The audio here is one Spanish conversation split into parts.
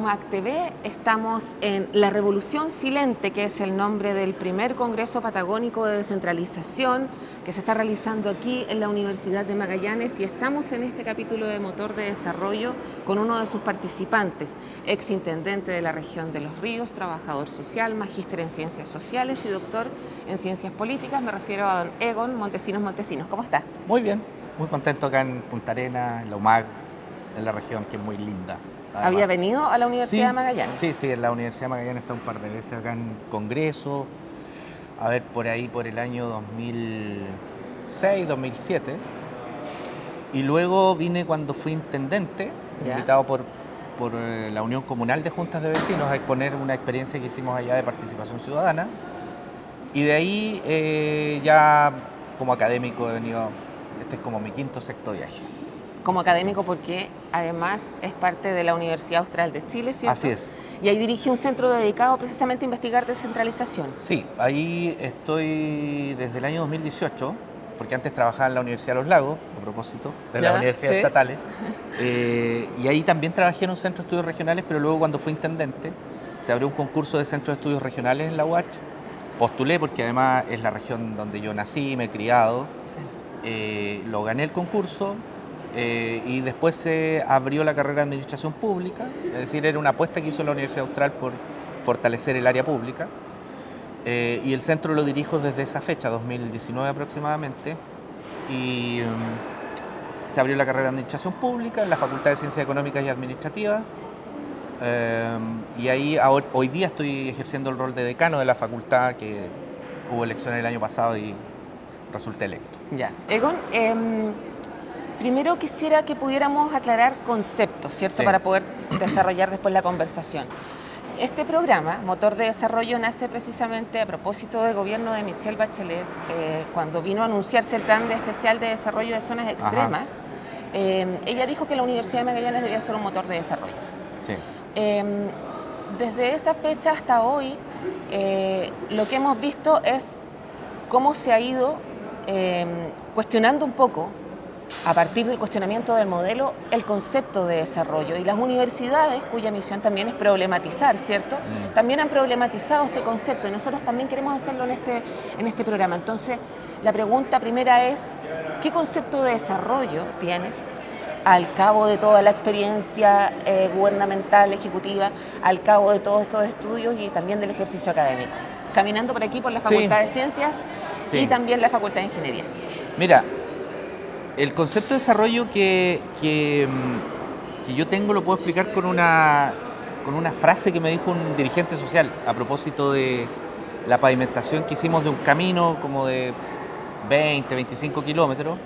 UMAC TV. Estamos en La Revolución Silente, que es el nombre del primer Congreso Patagónico de Descentralización que se está realizando aquí en la Universidad de Magallanes, y estamos en este capítulo de Motor de Desarrollo con uno de sus participantes, exintendente de la región de Los Ríos, trabajador social, magíster en Ciencias Sociales y doctor en Ciencias Políticas. Me refiero a don Egon Montesinos Montesinos. ¿Cómo está? Muy bien, muy contento acá en Punta Arenas, en la UMAC, en la región, que es muy linda. Además. ¿Había venido a la Universidad de Magallanes? Sí, en la Universidad de Magallanes está un par de veces acá en Congreso, a ver, por ahí por el año 2006, 2007. Y luego vine cuando fui intendente, invitado por la Unión Comunal de Juntas de Vecinos a exponer una experiencia que hicimos allá de participación ciudadana. Y de ahí ya como académico he venido, este es como mi quinto o sexto viaje. Como académico, porque además es parte de la Universidad Austral de Chile, ¿cierto? Así es. Y ahí dirige un centro dedicado precisamente a investigar descentralización. Sí, ahí estoy desde el año 2018, porque antes trabajaba en la Universidad de Los Lagos, a propósito de las universidades estatales, y ahí también trabajé en un centro de estudios regionales, pero luego cuando fui intendente se abrió un concurso de centros de estudios regionales en la UACH, postulé porque además es la región donde yo nací, me he criado, lo gané el concurso. Y después se abrió la carrera de Administración Pública, es decir, era una apuesta que hizo la Universidad Austral por fortalecer el área pública. Y el centro lo dirijo desde esa fecha, 2019 aproximadamente, y se abrió la carrera de Administración Pública en la Facultad de Ciencias Económicas y Administrativas. Y ahí hoy día estoy ejerciendo el rol de decano de la facultad, que hubo elecciones el año pasado y resulté electo. Ya. Egon, primero quisiera que pudiéramos aclarar conceptos, ¿cierto? Sí. Para poder desarrollar después la conversación. Este programa, Motor de Desarrollo, nace precisamente a propósito del gobierno de Michelle Bachelet, cuando vino a anunciarse el Plan Especial de Desarrollo de Zonas Extremas. Ella dijo que la Universidad de Magallanes debía ser un motor de desarrollo. Sí. Desde esa fecha hasta hoy, lo que hemos visto es cómo se ha ido cuestionando un poco, a partir del cuestionamiento del modelo, el concepto de desarrollo. Y las universidades, cuya misión también es problematizar, ¿cierto? También han problematizado este concepto, y nosotros también queremos hacerlo en este programa. Entonces, la pregunta primera es, ¿qué concepto de desarrollo tienes al cabo de toda la experiencia gubernamental, ejecutiva, al cabo de todos estos estudios y también del ejercicio académico? Caminando por aquí por la Facultad de Ciencias y también la Facultad de Ingeniería. Mira, el concepto de desarrollo que yo tengo lo puedo explicar con una frase que me dijo un dirigente social a propósito de la pavimentación que hicimos de un camino como de 20, 25 kilómetros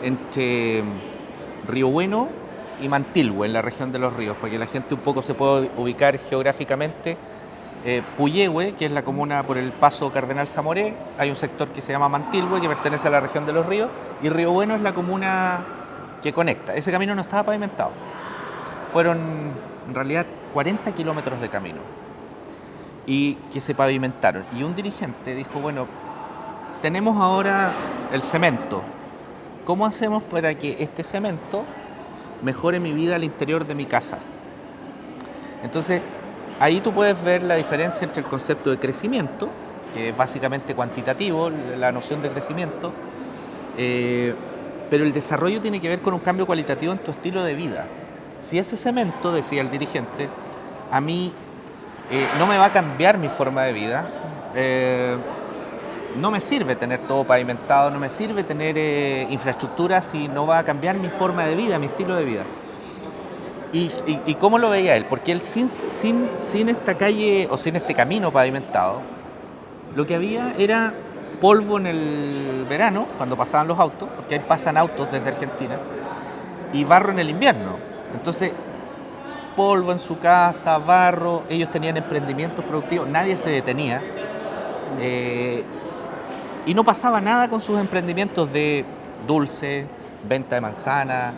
entre Río Bueno y Mantilhue, en la región de Los Ríos, para que la gente un poco se pueda ubicar geográficamente. Puyehue, que es la comuna por el paso Cardenal Zamoré, hay un sector que se llama Mantilhue, que pertenece a la región de Los Ríos, y Río Bueno es la comuna que conecta. Ese camino no estaba pavimentado. Fueron, en realidad, 40 kilómetros de camino y que se pavimentaron. Y un dirigente dijo, bueno, tenemos ahora el cemento. ¿Cómo hacemos para que este cemento mejore mi vida al interior de mi casa? Entonces, ahí tú puedes ver la diferencia entre el concepto de crecimiento, que es básicamente cuantitativo, la noción de crecimiento, pero el desarrollo tiene que ver con un cambio cualitativo en tu estilo de vida. Si ese cemento, decía el dirigente, a mí no me va a cambiar mi forma de vida, no me sirve tener todo pavimentado, no me sirve tener infraestructura si no va a cambiar mi forma de vida, mi estilo de vida. ¿Y cómo lo veía él? Porque él sin esta calle o sin este camino pavimentado, lo que había era polvo en el verano, cuando pasaban los autos, porque ahí pasan autos desde Argentina, y barro en el invierno. Entonces, polvo en su casa, barro, ellos tenían emprendimientos productivos, nadie se detenía, y no pasaba nada con sus emprendimientos de dulce, venta de manzana,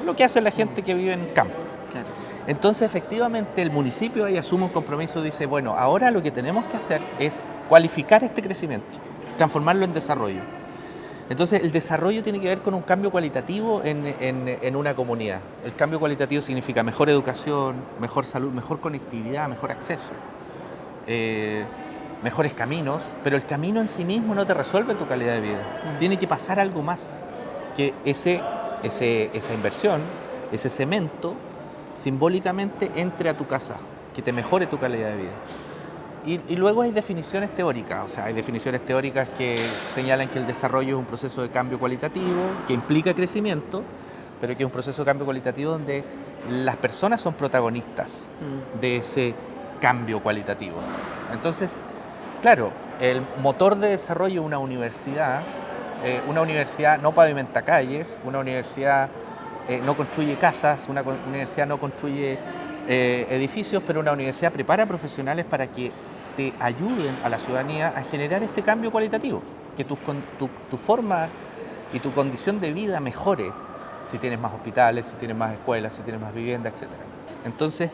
lo que hace la gente que vive en campo. Claro. Entonces, efectivamente, el municipio ahí asume un compromiso y dice, bueno, ahora lo que tenemos que hacer es cualificar este crecimiento, transformarlo en desarrollo. Entonces, el desarrollo tiene que ver con un cambio cualitativo en una comunidad. El cambio cualitativo significa mejor educación, mejor salud, mejor conectividad, mejor acceso, mejores caminos, pero el camino en sí mismo no te resuelve tu calidad de vida. Tiene que pasar algo más, que esa inversión, ese cemento, simbólicamente entre a tu casa, que te mejore tu calidad de vida. Y luego hay definiciones teóricas, o sea, hay definiciones teóricas que señalan que el desarrollo es un proceso de cambio cualitativo, que implica crecimiento, pero que es un proceso de cambio cualitativo donde las personas son protagonistas de ese cambio cualitativo. Entonces, claro, el motor de desarrollo de una universidad no pavimenta calles, una universidad no construye casas, una universidad no construye edificios, pero una universidad prepara profesionales para que te ayuden a la ciudadanía a generar este cambio cualitativo, que tu forma y tu condición de vida mejore si tienes más hospitales, si tienes más escuelas, si tienes más vivienda, etc. Entonces,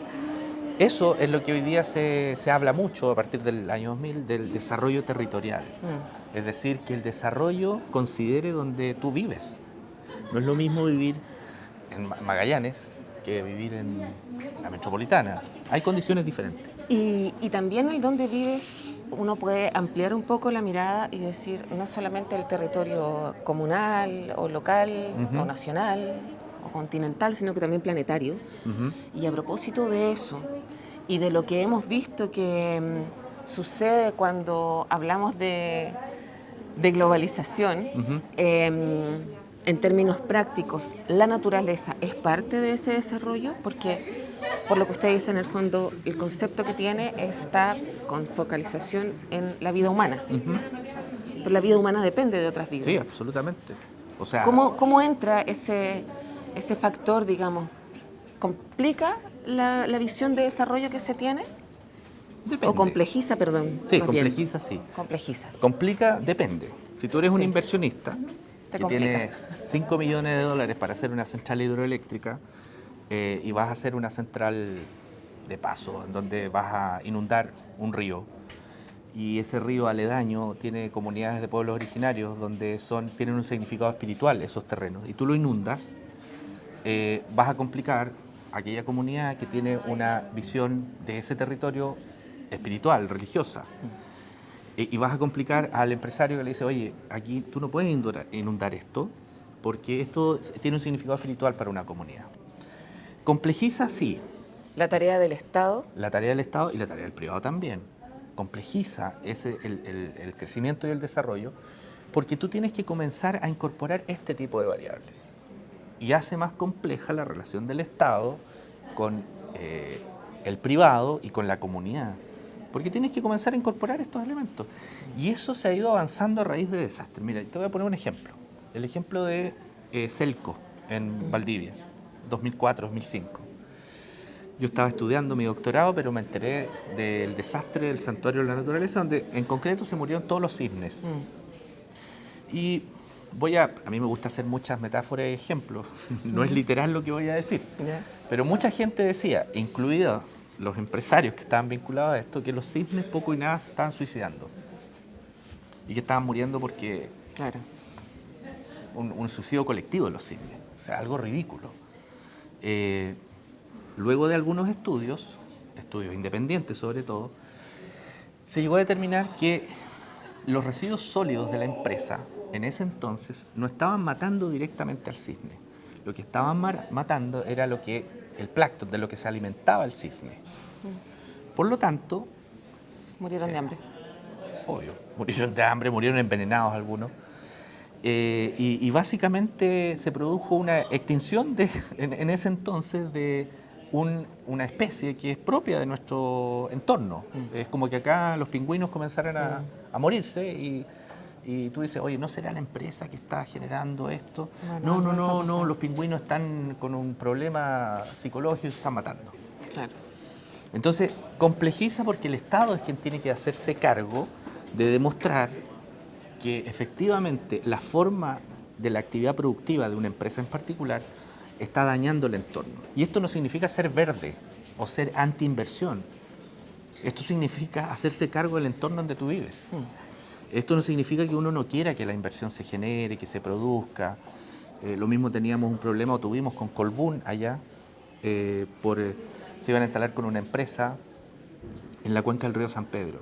eso es lo que hoy día se habla mucho a partir del año 2000, del desarrollo territorial. Es decir, que el desarrollo considere donde tú vives. No es lo mismo vivir en Magallanes que vivir en la metropolitana. Hay condiciones diferentes. Y también el donde vives, uno puede ampliar un poco la mirada y decir, no solamente el territorio comunal o local o nacional o continental, sino que también planetario. Y a propósito de eso y de lo que hemos visto que sucede cuando hablamos de globalización, en términos prácticos, ¿la naturaleza es parte de ese desarrollo? Porque, por lo que usted dice, en el fondo, el concepto que tiene está con focalización en la vida humana. Pero la vida humana depende de otras vidas. Sí, absolutamente. O sea, ¿Cómo entra ese factor, digamos? ¿Complica la visión de desarrollo que se tiene? depende. ¿O complejiza, perdón? Sí, más bien. complejiza, sí. Complijiza. Complica, depende. Si tú eres un inversionista Te que complica. tiene 5 millones de dólares para hacer una central hidroeléctrica y vas a hacer una central de paso en donde vas a inundar un río y ese río aledaño tiene comunidades de pueblos originarios donde tienen un significado espiritual esos terrenos y tú lo inundas, vas a complicar a aquella comunidad que tiene una visión de ese territorio espiritual, religiosa. Y vas a complicar al empresario que le dice, oye, aquí tú no puedes inundar esto porque esto tiene un significado espiritual para una comunidad. Complejiza, sí. La tarea del Estado. La tarea del Estado y la tarea del privado también. Complejiza el crecimiento y el desarrollo porque tú tienes que comenzar a incorporar este tipo de variables. Y hace más compleja la relación del Estado con el privado y con la comunidad. Porque tienes que comenzar a incorporar estos elementos. Y eso se ha ido avanzando a raíz de desastres. Mira, te voy a poner un ejemplo. El ejemplo de Celco, en Valdivia, 2004-2005. Yo estaba estudiando mi doctorado, pero me enteré del desastre del Santuario de la Naturaleza, donde en concreto se murieron todos los cisnes. Y a mí me gusta hacer muchas metáforas y ejemplos. No es literal lo que voy a decir. Pero mucha gente decía, incluidos los empresarios que estaban vinculados a esto, que los cisnes poco y nada se estaban suicidando y que estaban muriendo porque Claro. un suicidio colectivo de los cisnes, o sea, algo ridículo. Luego de algunos estudios independientes sobre todo, se llegó a determinar que los residuos sólidos de la empresa en ese entonces no estaban matando directamente al cisne. Lo que estaban matando era el plancton de lo que se alimentaba el cisne. Por lo tanto... Murieron de hambre. Obvio, murieron de hambre, murieron envenenados algunos. Y básicamente se produjo una extinción en ese entonces de una especie que es propia de nuestro entorno. Es como que acá los pingüinos comenzaran a morirse y tú dices, oye, ¿no será la empresa que está generando esto? No, los pingüinos están con un problema psicológico y se están matando. Claro. Entonces, complejiza porque el Estado es quien tiene que hacerse cargo de demostrar que efectivamente la forma de la actividad productiva de una empresa en particular está dañando el entorno. Y esto no significa ser verde o ser anti-inversión. Esto significa hacerse cargo del entorno donde tú vives. Esto no significa que uno no quiera que la inversión se genere, que se produzca. Lo mismo teníamos un problema, o tuvimos con Colbún allá, se iban a instalar con una empresa en la cuenca del río San Pedro.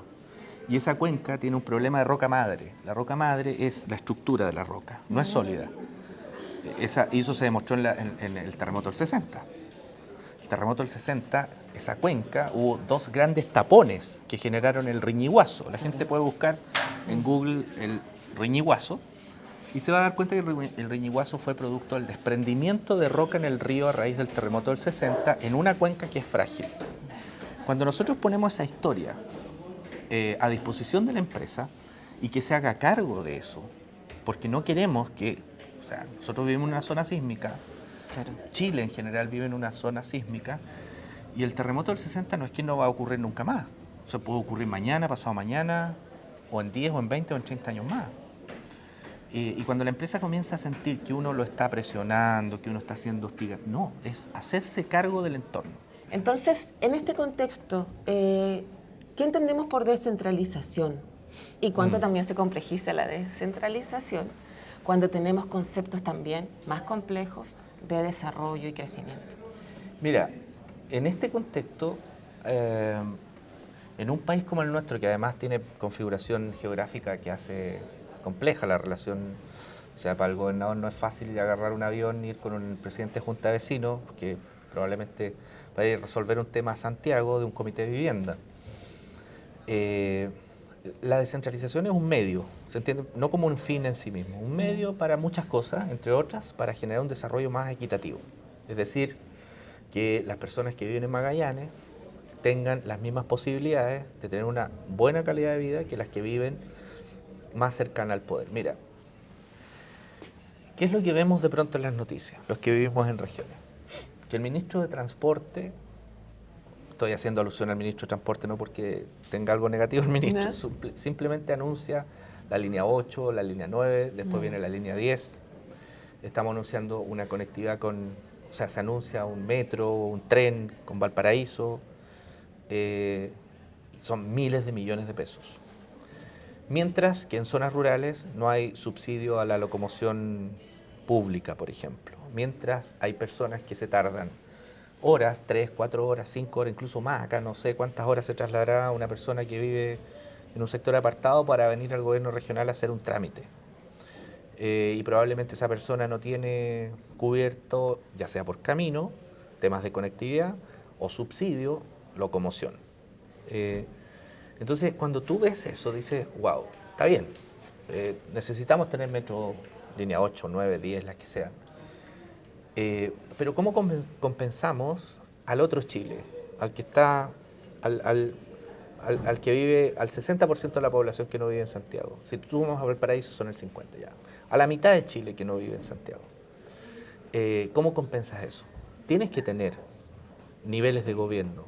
Y esa cuenca tiene un problema de roca madre. La roca madre es la estructura de la roca, no es sólida. Y eso se demostró en el terremoto del 60. El terremoto del 60, esa cuenca, hubo dos grandes tapones que generaron el Riñiguazo. La gente puede buscar en Google el Riñiguazo y se va a dar cuenta que el Riñiguazo fue producto del desprendimiento de roca en el río a raíz del terremoto del 60 en una cuenca que es frágil. Cuando nosotros ponemos esa historia a disposición de la empresa y que se haga cargo de eso, porque no queremos que, o sea, nosotros vivimos en una zona sísmica, claro. Chile en general vive en una zona sísmica, y el terremoto del 60 no es que no va a ocurrir nunca más. O sea, puede ocurrir mañana, pasado mañana, o en 10, o en 20, o en 30 años más. Y cuando la empresa comienza a sentir que uno lo está presionando, que uno está haciendo hostigar, no, es hacerse cargo del entorno. Entonces, en este contexto, ¿qué entendemos por descentralización? ¿Y cuánto también se complejiza la descentralización cuando tenemos conceptos también más complejos de desarrollo y crecimiento? Mira, en este contexto, en un país como el nuestro, que además tiene configuración geográfica que hace compleja la relación, o sea, para el gobernador no es fácil agarrar un avión, ir con un presidente de junta de vecinos, porque probablemente va a ir a resolver un tema a Santiago de un comité de vivienda. La descentralización es un medio, ¿se entiende? No como un fin en sí mismo, un medio para muchas cosas, entre otras, para generar un desarrollo más equitativo. Es decir, que las personas que viven en Magallanes tengan las mismas posibilidades de tener una buena calidad de vida que las que viven más cercanas al poder. Mira, ¿qué es lo que vemos de pronto en las noticias, los que vivimos en regiones? Que el ministro de Transporte, estoy haciendo alusión al ministro de Transporte no porque tenga algo negativo el ministro, simplemente anuncia la línea 8, la línea 9, después viene la línea 10. Estamos anunciando una conectividad o sea, se anuncia un metro, un tren con Valparaíso, son miles de millones de pesos. Mientras que en zonas rurales no hay subsidio a la locomoción pública, por ejemplo. Mientras hay personas que se tardan horas, 3, 4 horas, 5 horas, incluso más. Acá no sé cuántas horas se trasladará una persona que vive en un sector apartado para venir al gobierno regional a hacer un trámite. Y probablemente esa persona no tiene cubierto, ya sea por camino, temas de conectividad, o subsidio, locomoción. Entonces, cuando tú ves eso, dices, wow, está bien, necesitamos tener metro, línea 8, 9, 10, las que sean. Pero ¿cómo compensamos al otro Chile, al que está, al que vive, al 60% de la población que no vive en Santiago? Si tú sumas a Valparaíso son el 50% ya. A la mitad de Chile que no vive en Santiago. ¿Cómo compensas eso? Tienes que tener niveles de gobierno,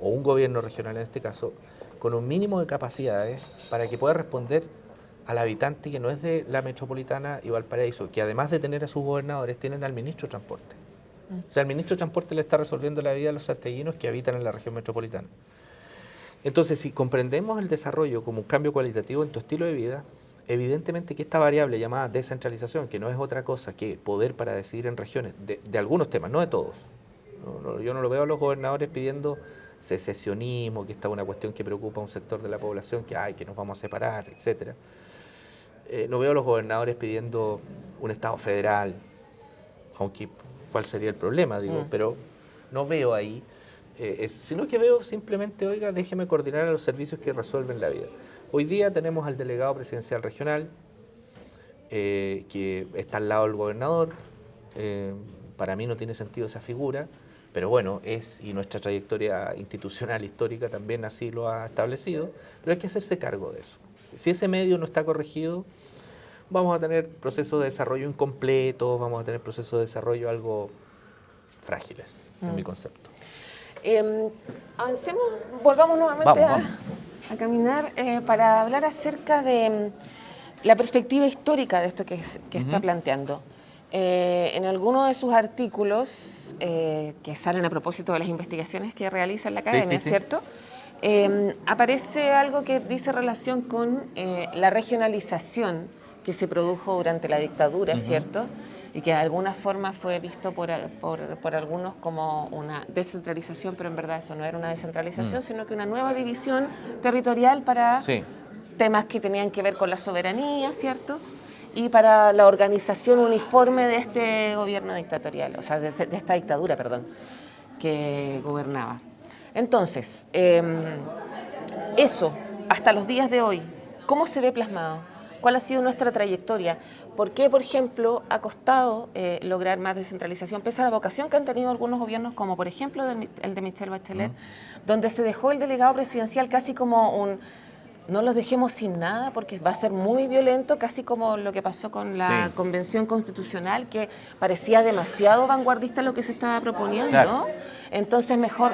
o un gobierno regional en este caso, con un mínimo de capacidades para que pueda responder al habitante que no es de la metropolitana y Valparaíso, que además de tener a sus gobernadores, tienen al ministro de Transporte. O sea, el ministro de Transporte le está resolviendo la vida a los santiaguinos que habitan en la región metropolitana. Entonces, si comprendemos el desarrollo como un cambio cualitativo en tu estilo de vida, evidentemente que esta variable llamada descentralización, que no es otra cosa que poder para decidir en regiones, de algunos temas, no de todos. Yo no lo veo a los gobernadores pidiendo secesionismo, que esta es una cuestión que preocupa a un sector de la población, que nos vamos a separar, etc. No veo a los gobernadores pidiendo un Estado federal, aunque cuál sería el problema, digo, pero no veo ahí, sino que veo simplemente, oiga, déjeme coordinar a los servicios que resuelven la vida. Hoy día tenemos al delegado presidencial regional, que está al lado del gobernador. Para mí no tiene sentido esa figura, pero bueno, y nuestra trayectoria institucional histórica también así lo ha establecido, pero hay que hacerse cargo de eso. Si ese medio no está corregido, vamos a tener procesos de desarrollo incompletos, vamos a tener procesos de desarrollo algo frágiles, en mi concepto. Avancemos, volvamos nuevamente a caminar para hablar acerca de la perspectiva histórica de esto que está planteando. En alguno de sus artículos, que salen a propósito de las investigaciones que realiza la academia, ¿cierto? aparece algo que dice relación con la regionalización que se produjo durante la dictadura, ¿cierto? Y que de alguna forma fue visto por algunos como una descentralización, pero en verdad eso no era una descentralización, sino que una nueva división territorial para temas que tenían que ver con la soberanía, ¿cierto? Y para la organización uniforme de este gobierno dictatorial, o sea, de esta dictadura, perdón, que gobernaba. Entonces, eso, hasta los días de hoy, ¿cómo se ve plasmado? ¿Cuál ha sido nuestra trayectoria? ¿Por qué, por ejemplo, ha costado lograr más descentralización, pese a la vocación que han tenido algunos gobiernos, como por ejemplo el de Michelle Bachelet, donde se dejó el delegado presidencial casi como un... No los dejemos sin nada porque va a ser muy violento, casi como lo que pasó con la Convención Constitucional, que parecía demasiado vanguardista lo que se estaba proponiendo. Claro. Entonces mejor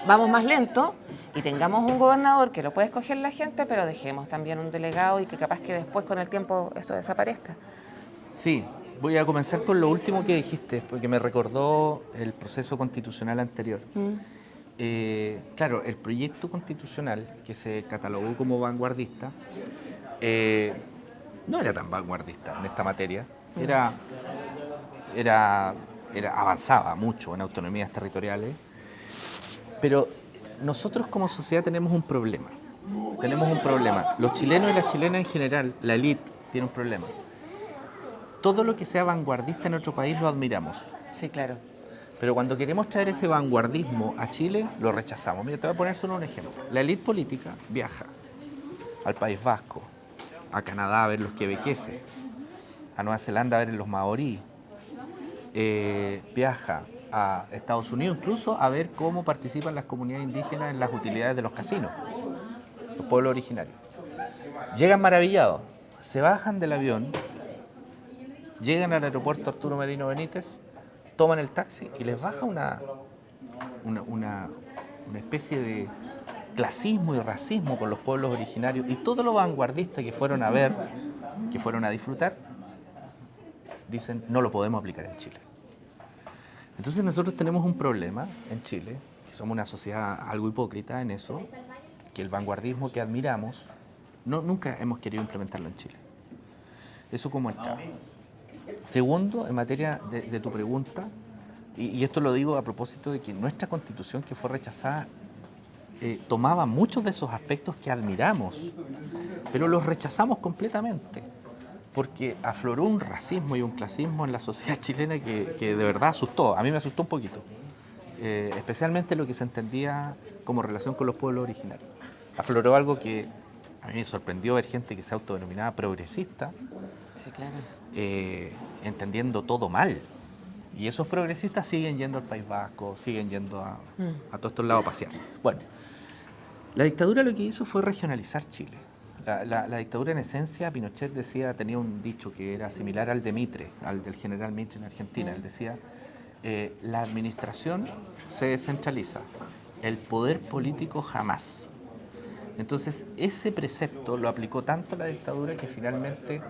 vamos más lento y tengamos un gobernador que lo puede escoger la gente, pero dejemos también un delegado y que capaz que después con el tiempo eso desaparezca. Sí, voy a comenzar con lo último que dijiste, porque me recordó el proceso constitucional anterior. Claro, el proyecto constitucional que se catalogó como vanguardista no era tan vanguardista en esta materia, avanzaba mucho en autonomías territoriales, pero nosotros como sociedad tenemos un problema. Los chilenos y las chilenas en general, la élite, tiene un problema. Todo lo que sea vanguardista en nuestro país lo admiramos. Sí, claro. Pero cuando queremos traer ese vanguardismo a Chile, lo rechazamos. Mira, te voy a poner solo un ejemplo. La élite política viaja al País Vasco, a Canadá a ver los quebequeses, a Nueva Zelanda a ver los maorí, viaja a Estados Unidos incluso a ver cómo participan las comunidades indígenas en las utilidades de los casinos, los pueblos originarios. Llegan maravillados, se bajan del avión, llegan al aeropuerto Arturo Merino Benítez, toman el taxi y les baja una especie de clasismo y racismo con los pueblos originarios y todo lo vanguardista que fueron a ver, que fueron a disfrutar, dicen no lo podemos aplicar en Chile. Entonces nosotros tenemos un problema en Chile, que somos una sociedad algo hipócrita en eso, que el vanguardismo que admiramos, nunca hemos querido implementarlo en Chile. Eso como Estado. Segundo, en materia de tu pregunta, y esto lo digo a propósito de que nuestra Constitución que fue rechazada tomaba muchos de esos aspectos que admiramos, pero los rechazamos completamente, porque afloró un racismo y un clasismo en la sociedad chilena que de verdad asustó. A mí me asustó un poquito, especialmente lo que se entendía como relación con los pueblos originarios. Afloró algo que a mí me sorprendió ver gente que se autodenominaba progresista, sí, claro. Entendiendo todo mal. Y esos progresistas siguen yendo al País Vasco, siguen yendo a todos estos lados a pasear. Bueno, la dictadura lo que hizo fue regionalizar Chile. La dictadura en esencia, Pinochet tenía un dicho que era similar al de Mitre, al del general Mitre en Argentina. Él decía, la administración se descentraliza, el poder político jamás. Entonces, ese precepto lo aplicó tanto la dictadura que finalmente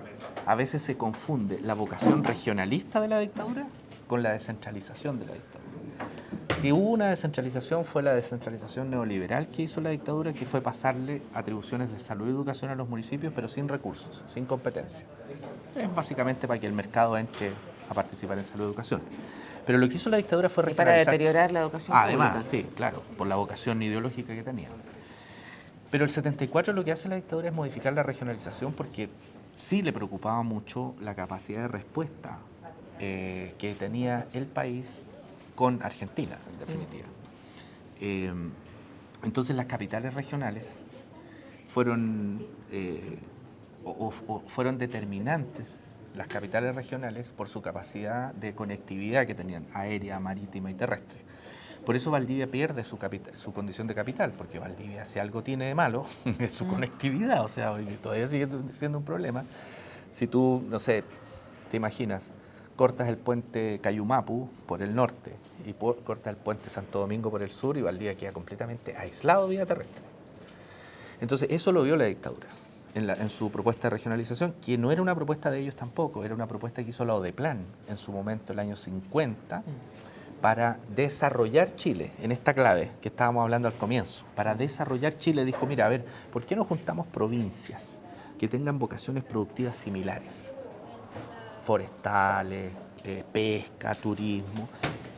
a veces se confunde la vocación regionalista de la dictadura con la descentralización de la dictadura. Si hubo una descentralización, fue la descentralización neoliberal que hizo la dictadura, que fue pasarle atribuciones de salud y educación a los municipios, pero sin recursos, sin competencia. Es básicamente para que el mercado entre a participar en salud y educación. Pero lo que hizo la dictadura fue regionalizar. Para deteriorar la educación pública. Además, sí, claro, por la vocación ideológica que tenía. Pero el 74 lo que hace la dictadura es modificar la regionalización porque sí le preocupaba mucho la capacidad de respuesta que tenía el país con Argentina, en definitiva. Entonces las capitales regionales fueron determinantes, las capitales regionales, por su capacidad de conectividad que tenían, aérea, marítima y terrestre. Por eso Valdivia pierde su condición de capital, porque Valdivia, si algo tiene de malo, es su conectividad, o sea, todavía sigue siendo un problema. Si tú, no sé, te imaginas, cortas el puente Cayumapu por el norte y cortas el puente Santo Domingo por el sur y Valdivia queda completamente aislado vía terrestre. Entonces, eso lo vio la dictadura en su propuesta de regionalización, que no era una propuesta de ellos tampoco, era una propuesta que hizo la ODEPLAN en su momento, el año 50, para desarrollar Chile, en esta clave que estábamos hablando al comienzo. Para desarrollar Chile dijo, mira, a ver, ¿por qué no juntamos provincias que tengan vocaciones productivas similares? Forestales, pesca, turismo,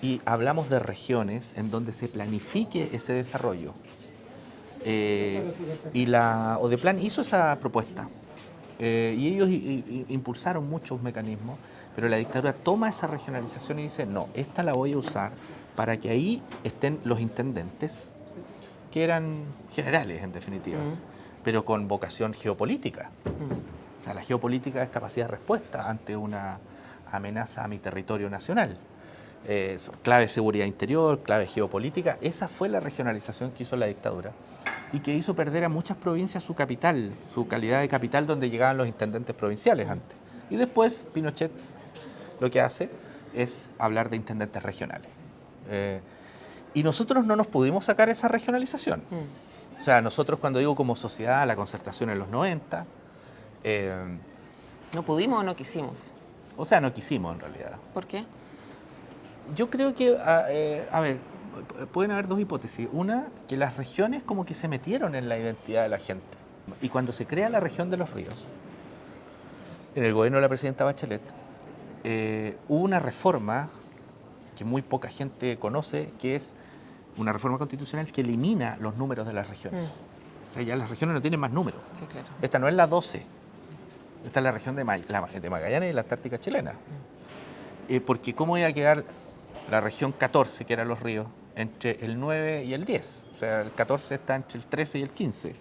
y hablamos de regiones en donde se planifique ese desarrollo. Y la Odeplan hizo esa propuesta y ellos impulsaron muchos mecanismos, pero la dictadura toma esa regionalización y dice, no, esta la voy a usar para que ahí estén los intendentes, que eran generales en definitiva, pero con vocación geopolítica. O sea, la geopolítica es capacidad de respuesta ante una amenaza a mi territorio nacional. Clave seguridad interior, clave geopolítica. Esa fue la regionalización que hizo la dictadura y que hizo perder a muchas provincias su capital, su calidad de capital donde llegaban los intendentes provinciales antes. Y después Pinochet lo que hace es hablar de intendentes regionales. Y nosotros no nos pudimos sacar esa regionalización. O sea, nosotros cuando digo como sociedad, la concertación en los 90... ¿No pudimos o no quisimos? O sea, no quisimos en realidad. ¿Por qué? Yo creo que, a ver, pueden haber dos hipótesis. Una, que las regiones como que se metieron en la identidad de la gente. Y cuando se crea la región de los ríos, en el gobierno de la presidenta Bachelet, hubo una reforma que muy poca gente conoce, que es una reforma constitucional que elimina los números de las regiones. O sea, ya las regiones no tienen más números. Sí, claro. Esta no es la 12, esta es la región de Magallanes y la Antártica chilena. Porque ¿cómo iba a quedar la región 14, que eran los ríos, entre el 9 y el 10? O sea, el 14 está entre el 13 y el 15.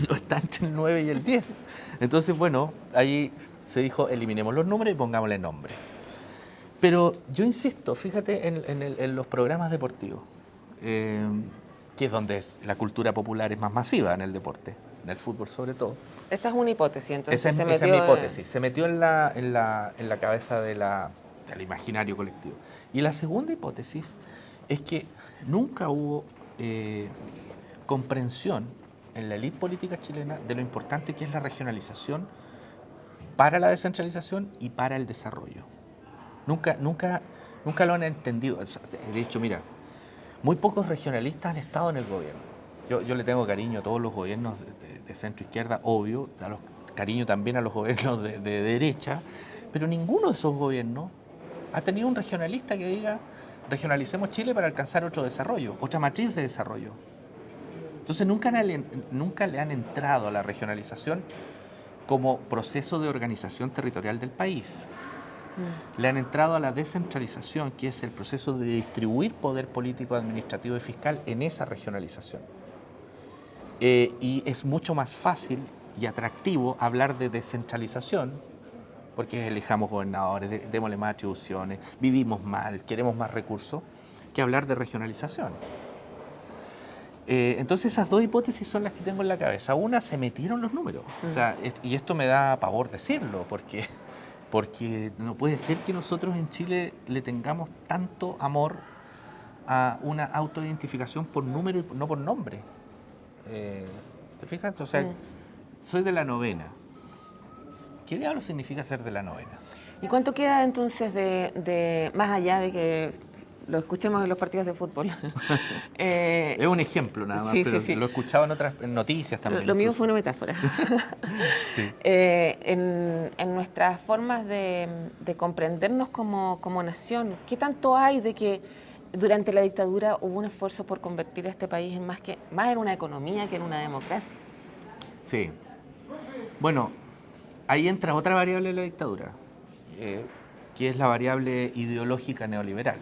No está entre el 9 y el 10. Entonces, bueno, ahí se dijo, eliminemos los números y pongámosle nombre. Pero yo insisto, fíjate en los programas deportivos, que es donde la cultura popular es más masiva en el deporte, en el fútbol sobre todo. Esa es una hipótesis, entonces Esa es mi hipótesis. Se metió en la cabeza del imaginario colectivo. Y la segunda hipótesis es que nunca hubo comprensión en la élite política chilena de lo importante que es la regionalización para la descentralización y para el desarrollo. Nunca lo han entendido. De hecho, mira, muy pocos regionalistas han estado en el gobierno. Yo le tengo cariño a todos los gobiernos de centro-izquierda, obvio, cariño también a los gobiernos de derecha, pero ninguno de esos gobiernos ha tenido un regionalista que diga regionalicemos Chile para alcanzar otro desarrollo, otra matriz de desarrollo. Entonces nunca le han entrado a la regionalización como proceso de organización territorial del país. Le han entrado a la descentralización, que es el proceso de distribuir poder político, administrativo y fiscal en esa regionalización. Y es mucho más fácil y atractivo hablar de descentralización, porque elijamos gobernadores, démosle más atribuciones, vivimos mal, queremos más recursos, que hablar de regionalización. Entonces esas dos hipótesis son las que tengo en la cabeza. Una, se metieron los números. O sea, y esto me da pavor decirlo, porque no puede ser que nosotros en Chile le tengamos tanto amor a una autoidentificación por número y no por nombre. ¿Te fijas? O sea, soy de la novena. ¿Qué diablos significa ser de la novena? ¿Y cuánto queda entonces de más allá de que lo escuchemos en los partidos de fútbol? Es un ejemplo nada más, sí, pero sí. Lo he escuchado en otras noticias también. Lo mío fue una metáfora. Sí. En nuestras formas de comprendernos como nación, ¿qué tanto hay de que durante la dictadura hubo un esfuerzo por convertir a este país en más en una economía que en una democracia? Sí. Bueno, ahí entra otra variable de la dictadura, que es la variable ideológica neoliberal.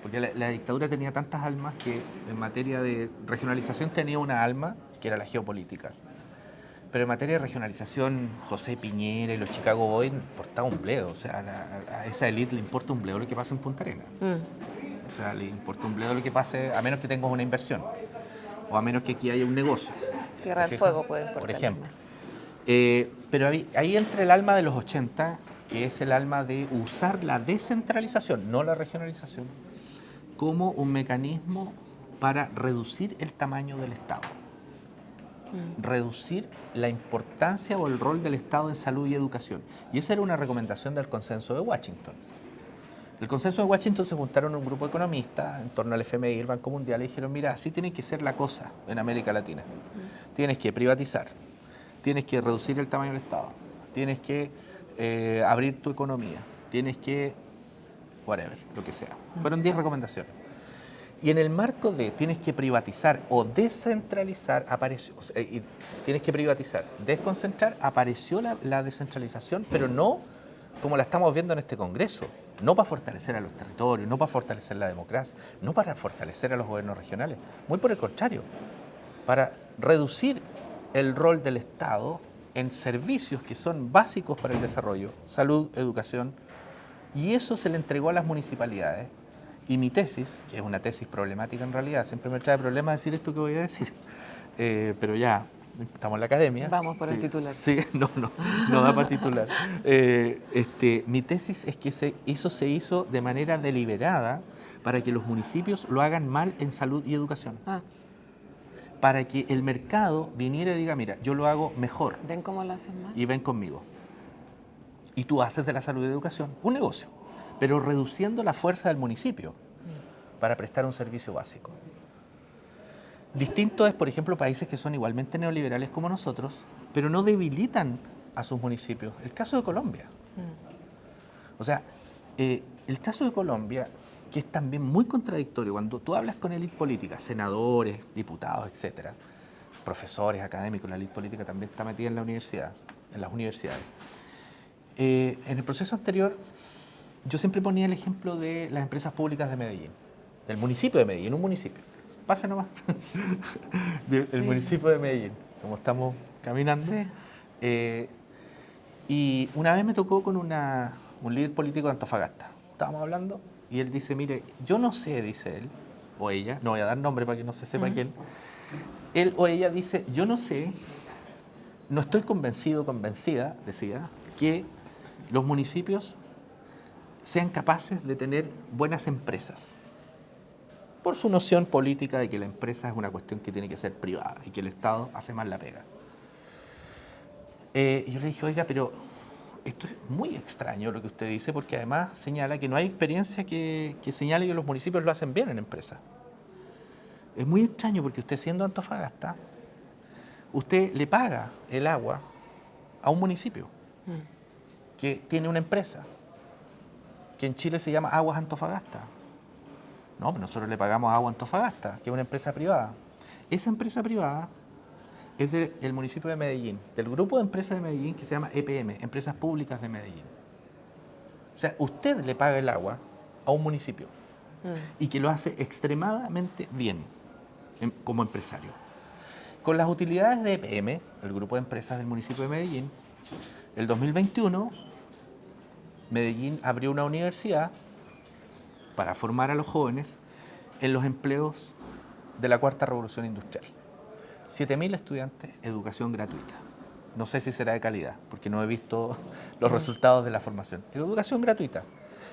Porque la dictadura tenía tantas almas que en materia de regionalización tenía una alma, que era la geopolítica. Pero en materia de regionalización, José Piñera y los Chicago Boys importaba un bledo. O sea, a esa élite le importa un bledo lo que pasa en Punta Arenas. O sea, le importa un bledo lo que pase, a menos que tengas una inversión. O a menos que aquí haya un negocio. Tierra del Fuego puede importar. Por ejemplo. Pero ahí entra el alma de los 80, que es el alma de usar la descentralización, no la regionalización, como un mecanismo para reducir el tamaño del Estado. Reducir la importancia o el rol del Estado en salud y educación. Y esa era una recomendación del Consenso de Washington. El consenso de Washington se juntaron un grupo de economistas en torno al FMI y el Banco Mundial y dijeron, mira, así tiene que ser la cosa en América Latina. Tienes que privatizar, tienes que reducir el tamaño del Estado, tienes que abrir tu economía, tienes que, whatever, lo que sea. Fueron 10 recomendaciones. Y en el marco de tienes que privatizar o descentralizar, apareció, y tienes que privatizar, desconcentrar, apareció la descentralización, pero no como la estamos viendo en este Congreso, no para fortalecer a los territorios, no para fortalecer la democracia, no para fortalecer a los gobiernos regionales, muy por el contrario, para reducir el rol del Estado en servicios que son básicos para el desarrollo, salud, educación, y eso se le entregó a las municipalidades. Y mi tesis, que es una tesis problemática en realidad, siempre me trae problemas decir esto que voy a decir, pero ya, estamos en la academia. Vamos por el titular. Sí, no da para titular. Mi tesis es que eso se hizo de manera deliberada para que los municipios lo hagan mal en salud y educación. Para que el mercado viniera y diga, mira, yo lo hago mejor. ¿Ven cómo lo hacen mal? Y ven conmigo. Y tú haces de la salud y educación un negocio, pero reduciendo la fuerza del municipio para prestar un servicio básico. Distinto es, por ejemplo, países que son igualmente neoliberales como nosotros, pero no debilitan a sus municipios. El caso de Colombia. O sea, el caso de Colombia, que es también muy contradictorio, cuando tú hablas con élite política, senadores, diputados, etcétera, profesores, académicos, la élite política también está metida en la universidad, en las universidades. En el proceso anterior, yo siempre ponía el ejemplo de las empresas públicas de Medellín, del municipio de Medellín, un municipio. Pasa nomás. El municipio de Medellín, como estamos caminando. Sí. Y una vez me tocó con un líder político de Antofagasta. Estábamos hablando y él dice, mire, yo no sé, dice él, o ella, no voy a dar nombre para que no se sepa quién. Él o ella dice, yo no sé, no estoy convencida, decía, que los municipios sean capaces de tener buenas empresas. Por su noción política de que la empresa es una cuestión que tiene que ser privada y que el Estado hace mal la pega. Yo le dije, oiga, pero esto es muy extraño lo que usted dice, porque además señala que no hay experiencia que señale que los municipios lo hacen bien en empresas. Es muy extraño porque usted, siendo Antofagasta, usted le paga el agua a un municipio que tiene una empresa, que en Chile se llama Aguas Antofagasta. No, pero nosotros le pagamos a Agua Antofagasta, que es una empresa privada. Esa empresa privada es del municipio de Medellín, del grupo de empresas de Medellín que se llama EPM, Empresas Públicas de Medellín. O sea, usted le paga el agua a un municipio y que lo hace extremadamente bien como empresario. Con las utilidades de EPM, el grupo de empresas del municipio de Medellín, el 2021, Medellín abrió una universidad para formar a los jóvenes en los empleos de la cuarta revolución industrial. 7.000 estudiantes, educación gratuita. No sé si será de calidad, porque no he visto los resultados de la formación. Educación gratuita,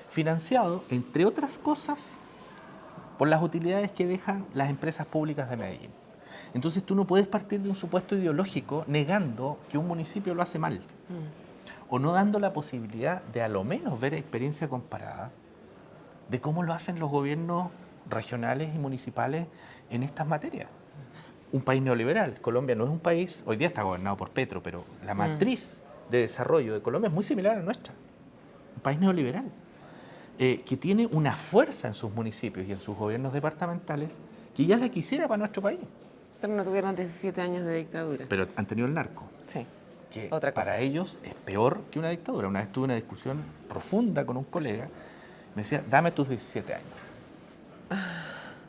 financiado, entre otras cosas, por las utilidades que dejan las empresas públicas de Medellín. Entonces tú no puedes partir de un supuesto ideológico negando que un municipio lo hace mal, o no dando la posibilidad de a lo menos ver experiencia comparada de cómo lo hacen los gobiernos regionales y municipales en estas materias. Un país neoliberal. Colombia no es un país, hoy día está gobernado por Petro, pero la matriz de desarrollo de Colombia es muy similar a la nuestra. Un país neoliberal, que tiene una fuerza en sus municipios y en sus gobiernos departamentales que ya la quisiera para nuestro país. Pero no tuvieron 17 años de dictadura. Pero han tenido el narco. Sí. Que otra cosa. Para ellos es peor que una dictadura. Una vez tuve una discusión profunda con un colega. Me decía, dame tus 17 años.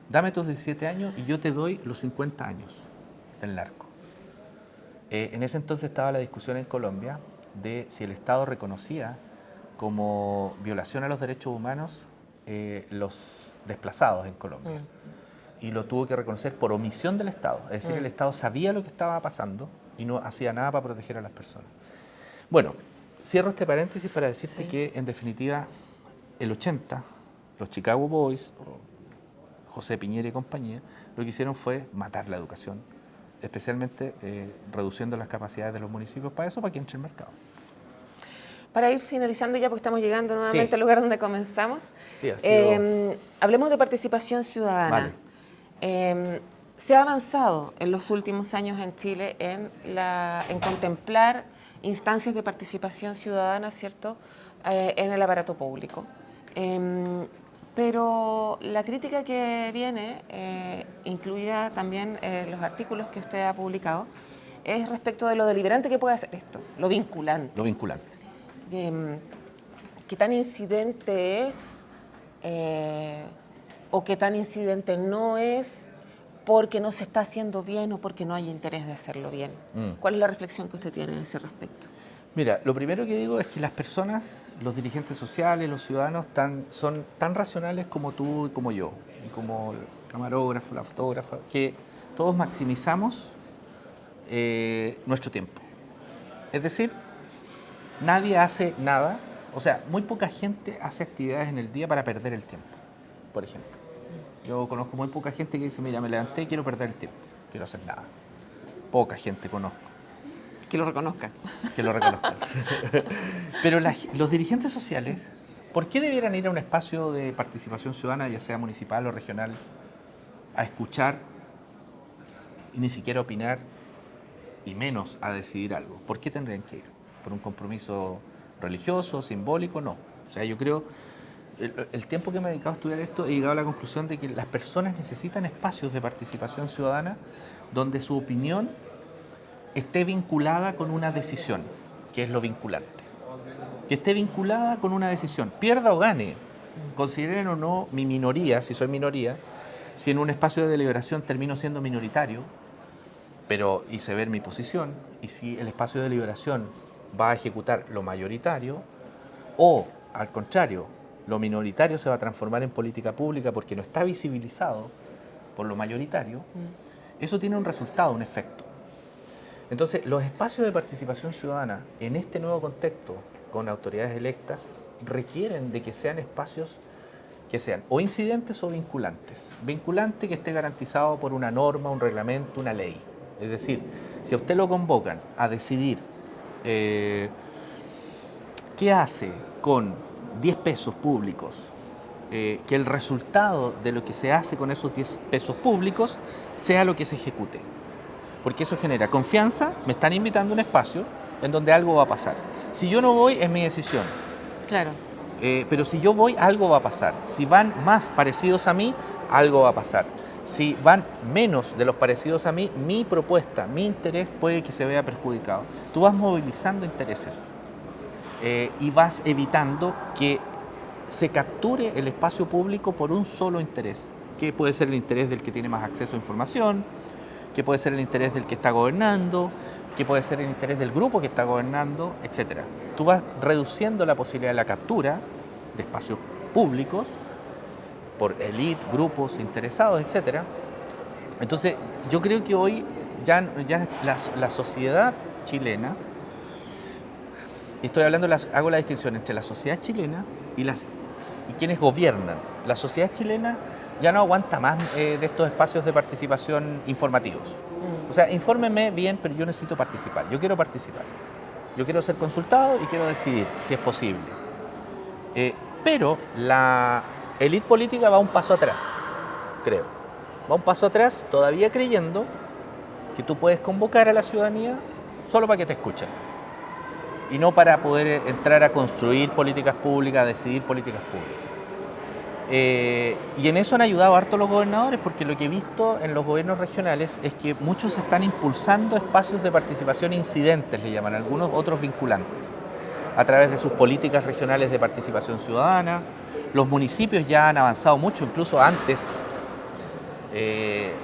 Dame tus 17 años y yo te doy los 50 años del narco. En ese entonces estaba la discusión en Colombia de si el Estado reconocía como violación a los derechos humanos los desplazados en Colombia. Y lo tuvo que reconocer por omisión del Estado. Es decir, el Estado sabía lo que estaba pasando y no hacía nada para proteger a las personas. Bueno, cierro este paréntesis para decirte que, en definitiva, el 80, los Chicago Boys, José Piñera y compañía, lo que hicieron fue matar la educación, especialmente reduciendo las capacidades de los municipios para eso, para que entre el mercado. para ir finalizando ya, porque estamos llegando nuevamente Sí. al lugar donde comenzamos, Sí, ha sido... hablemos de participación ciudadana. Se ha avanzado en los últimos años en Chile en contemplar instancias de participación ciudadana, ¿cierto?, en el aparato público. Pero la crítica que viene, incluida también los artículos que usted ha publicado, es respecto de lo deliberante que puede hacer esto, lo vinculante. Lo vinculante. ¿Qué tan incidente es o qué tan incidente no es porque no se está haciendo bien o porque no hay interés de hacerlo bien? ¿Cuál es la reflexión que usted tiene a ese respecto? Mira, lo primero que digo es que las personas, los dirigentes sociales, los ciudadanos, son tan racionales como tú y como yo, y como el camarógrafo, la fotógrafa, que todos maximizamos nuestro tiempo. Es decir, nadie hace nada, o sea, muy poca gente hace actividades en el día para perder el tiempo, por ejemplo. Yo conozco muy poca gente que dice, mira, me levanté y quiero perder el tiempo, quiero hacer nada. Poca gente conozco. Que lo reconozcan. Que lo reconozcan. Pero los dirigentes sociales, ¿por qué debieran ir a un espacio de participación ciudadana, ya sea municipal o regional, a escuchar y ni siquiera opinar y menos a decidir algo? ¿Por qué tendrían que ir? ¿Por un compromiso religioso, simbólico? No. O sea, yo creo, el tiempo que me he dedicado a estudiar esto, he llegado a la conclusión de que las personas necesitan espacios de participación ciudadana donde su opinión esté vinculada con una decisión, que es lo vinculante. Que esté vinculada con una decisión, pierda o gane, consideren o no mi minoría, si soy minoría, si en un espacio de deliberación termino siendo minoritario, pero hice ver mi posición, y si el espacio de deliberación va a ejecutar lo mayoritario, o al contrario, lo minoritario se va a transformar en política pública porque no está visibilizado por lo mayoritario, eso tiene un resultado, un efecto. Entonces, los espacios de participación ciudadana en este nuevo contexto, con autoridades electas, requieren de que sean espacios que sean o incidentes o vinculantes. Vinculante que esté garantizado por una norma, un reglamento, una ley. Es decir, si a usted lo convocan a decidir qué hace con 10 pesos públicos, que el resultado de lo que se hace con esos 10 pesos públicos sea lo que se ejecute. Porque eso genera confianza, me están invitando a un espacio en donde algo va a pasar. Si yo no voy, es mi decisión. Claro. Pero si yo voy, algo va a pasar. Si van más parecidos a mí, algo va a pasar. Si van menos de los parecidos a mí, mi propuesta, mi interés puede que se vea perjudicado. Tú vas movilizando intereses y vas evitando que se capture el espacio público por un solo interés, que puede ser el interés del que tiene más acceso a información, que puede ser el interés del que está gobernando, que puede ser el interés del grupo que está gobernando, etc. Tú vas reduciendo la posibilidad de la captura de espacios públicos por élite, grupos interesados, etc. Entonces, yo creo que hoy ya la sociedad chilena, estoy hablando, hago la distinción entre la sociedad chilena y quienes gobiernan. La sociedad chilena ya no aguanta más de estos espacios de participación informativos. O sea, infórmenme bien, pero yo necesito participar. Yo quiero participar. Yo quiero ser consultado y quiero decidir si es posible. Pero la élite política va un paso atrás, creo. Va un paso atrás todavía creyendo que tú puedes convocar a la ciudadanía solo para que te escuchen. Y no para poder entrar a construir políticas públicas, a decidir políticas públicas. Y en eso han ayudado harto los gobernadores, porque lo que he visto en los gobiernos regionales es que muchos están impulsando espacios de participación incidentes, le llaman algunos, otros vinculantes, a través de sus políticas regionales de participación ciudadana. Los municipios ya han avanzado mucho, incluso antes que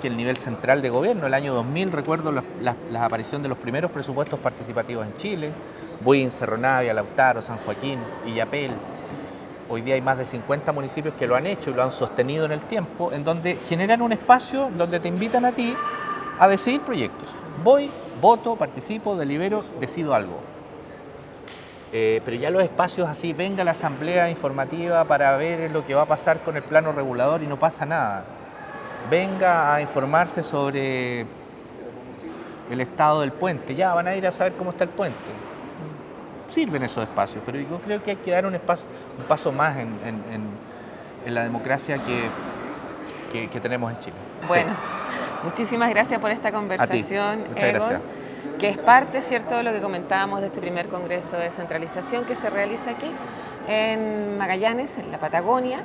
el nivel central de gobierno. El año 2000, recuerdo la aparición de los primeros presupuestos participativos en Chile, Buin, Cerro Navia, Lautaro, San Joaquín, Illapel. Hoy día hay más de 50 municipios que lo han hecho y lo han sostenido en el tiempo, en donde generan un espacio donde te invitan a ti a decidir proyectos. Voy, voto, participo, delibero, decido algo. Pero ya los espacios así, venga la asamblea informativa para ver lo que va a pasar con el plano regulador y no pasa nada. Venga a informarse sobre el estado del puente, ya van a ir a saber cómo está el puente. sirven esos espacios, pero yo creo que hay que dar un paso más en la democracia que tenemos en Chile. Bueno, muchísimas gracias por esta conversación, Muchas Egon, gracias. que es parte, ¿cierto?, de lo que comentábamos de este primer Congreso de Descentralización que se realiza aquí en Magallanes, en la Patagonia.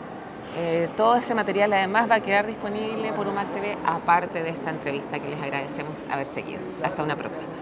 Todo ese material además va a quedar disponible por UMAC TV, aparte de esta entrevista que les agradecemos haber seguido. Hasta una próxima.